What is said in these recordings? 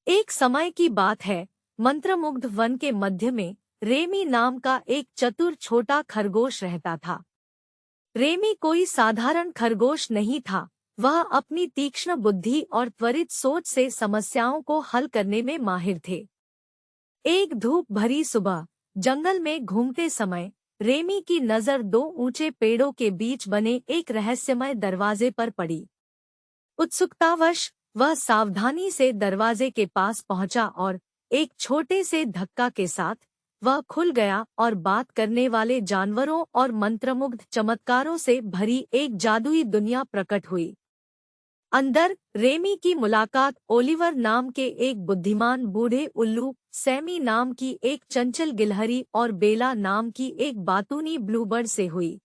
एक समय की बात है, मंत्रमुग्ध वन के मध्य में रेमी नाम का एक चतुर छोटा खरगोश रहता था। रेमी कोई साधारण खरगोश नहीं था, वह अपनी तीक्ष्ण बुद्धि और त्वरित सोच से समस्याओं को हल करने में माहिर थे। एक धूप भरी सुबह जंगल में घूमते समय रेमी की नज़र दो ऊंचे पेड़ों के बीच बने एक रहस्यमय दरवाजे पर पड़ी। उत्सुकतावश वह सावधानी से दरवाजे के पास पहुंचा और एक छोटे से धक्का के साथ वह खुल गया और बात करने वाले जानवरों और मंत्रमुग्ध चमत्कारों से भरी एक जादुई दुनिया प्रकट हुई। अंदर रेमी की मुलाकात ओलिवर नाम के एक बुद्धिमान बूढ़े उल्लू, सैमी नाम की एक चंचल गिलहरी और बेला नाम की एक बातूनी ब्लूबर्ड से हुई।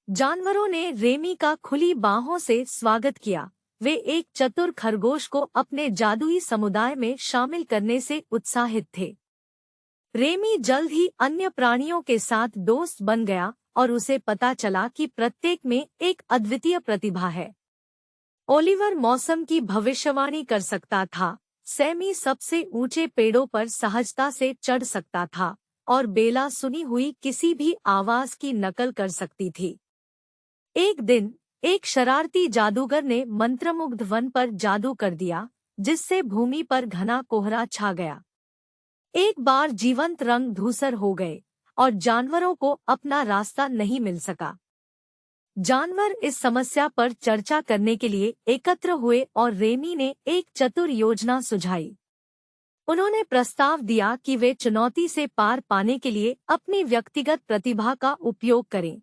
जानवरों ने रेमी का खुली बाहों से स्वागत किया। वे एक चतुर खरगोश को अपने जादुई समुदाय में शामिल करने से उत्साहित थे। रेमी जल्द ही अन्य प्राणियों के साथ दोस्त बन गया और उसे पता चला कि प्रत्येक में एक अद्वितीय प्रतिभा है। ओलिवर मौसम की भविष्यवाणी कर सकता था, सैमी सबसे ऊंचे पेड़ों पर सहजता से चढ़ सकता था और बेला सुनी हुई किसी भी आवाज की नकल कर सकती थी। एक दिन एक शरारती जादूगर ने मंत्रमुग्ध वन पर जादू कर दिया, जिससे भूमि पर घना कोहरा छा गया। एक बार जीवंत रंग धूसर हो गए और जानवरों को अपना रास्ता नहीं मिल सका। जानवर इस समस्या पर चर्चा करने के लिए एकत्र हुए और रेमी ने एक चतुर योजना सुझाई। उन्होंने प्रस्ताव दिया कि वे चुनौती से पार पाने के लिए अपनी व्यक्तिगत प्रतिभा का उपयोग करें।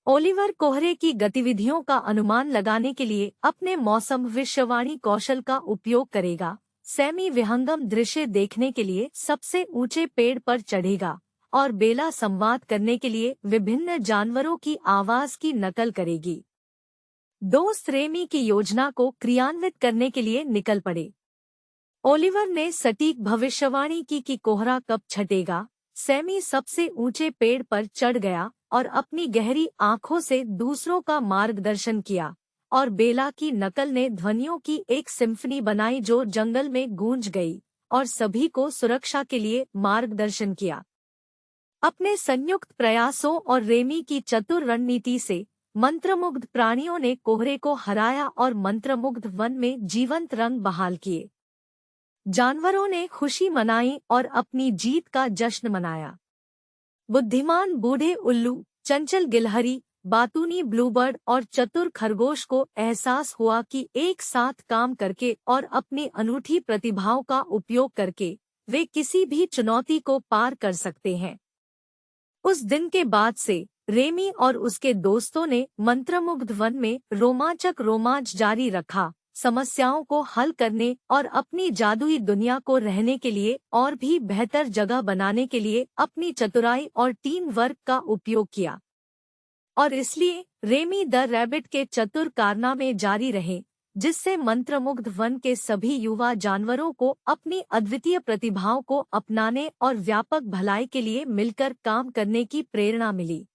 ओलिवर कोहरे की गतिविधियों का अनुमान लगाने के लिए अपने मौसम भविष्यवाणी कौशल का उपयोग करेगा। सैमी विहंगम दृश्य देखने के लिए सबसे ऊंचे पेड़ पर चढ़ेगा और बेला संवाद करने के लिए विभिन्न जानवरों की आवाज की नकल करेगी। दोस्त रेमी की योजना को क्रियान्वित करने के लिए निकल पड़े। ओलिवर ने सटीक भविष्यवाणी की कि कोहरा कब छटेगा। सैमी सबसे ऊंचे पेड़ पर चढ़ गया और अपनी गहरी आंखों से दूसरों का मार्गदर्शन किया, और बेला की नकल ने ध्वनियों की एक सिम्फनी बनाई जो जंगल में गूंज गई और सभी को सुरक्षा के लिए मार्गदर्शन किया। अपने संयुक्त प्रयासों और रेमी की चतुर रणनीति से मंत्रमुग्ध प्राणियों ने कोहरे को हराया और मंत्रमुग्ध वन में जीवंत रंग बहाल किए। जानवरों ने खुशी मनाई और अपनी जीत का जश्न मनाया। बुद्धिमान बूढ़े उल्लू, चंचल गिलहरी, बातूनी ब्लूबर्ड और चतुर खरगोश को एहसास हुआ कि एक साथ काम करके और अपनी अनूठी प्रतिभाओं का उपयोग करके वे किसी भी चुनौती को पार कर सकते हैं। उस दिन के बाद से रेमी और उसके दोस्तों ने मंत्रमुग्ध वन में रोमांचक रोमांच जारी रखा, समस्याओं को हल करने और अपनी जादुई दुनिया को रहने के लिए और भी बेहतर जगह बनाने के लिए अपनी चतुराई और टीम वर्क का उपयोग किया। और इसलिए रेमी द रैबिट के चतुर कारनामे जारी रहे, जिससे मंत्रमुग्ध वन के सभी युवा जानवरों को अपनी अद्वितीय प्रतिभाओं को अपनाने और व्यापक भलाई के लिए मिलकर काम करने की प्रेरणा मिली।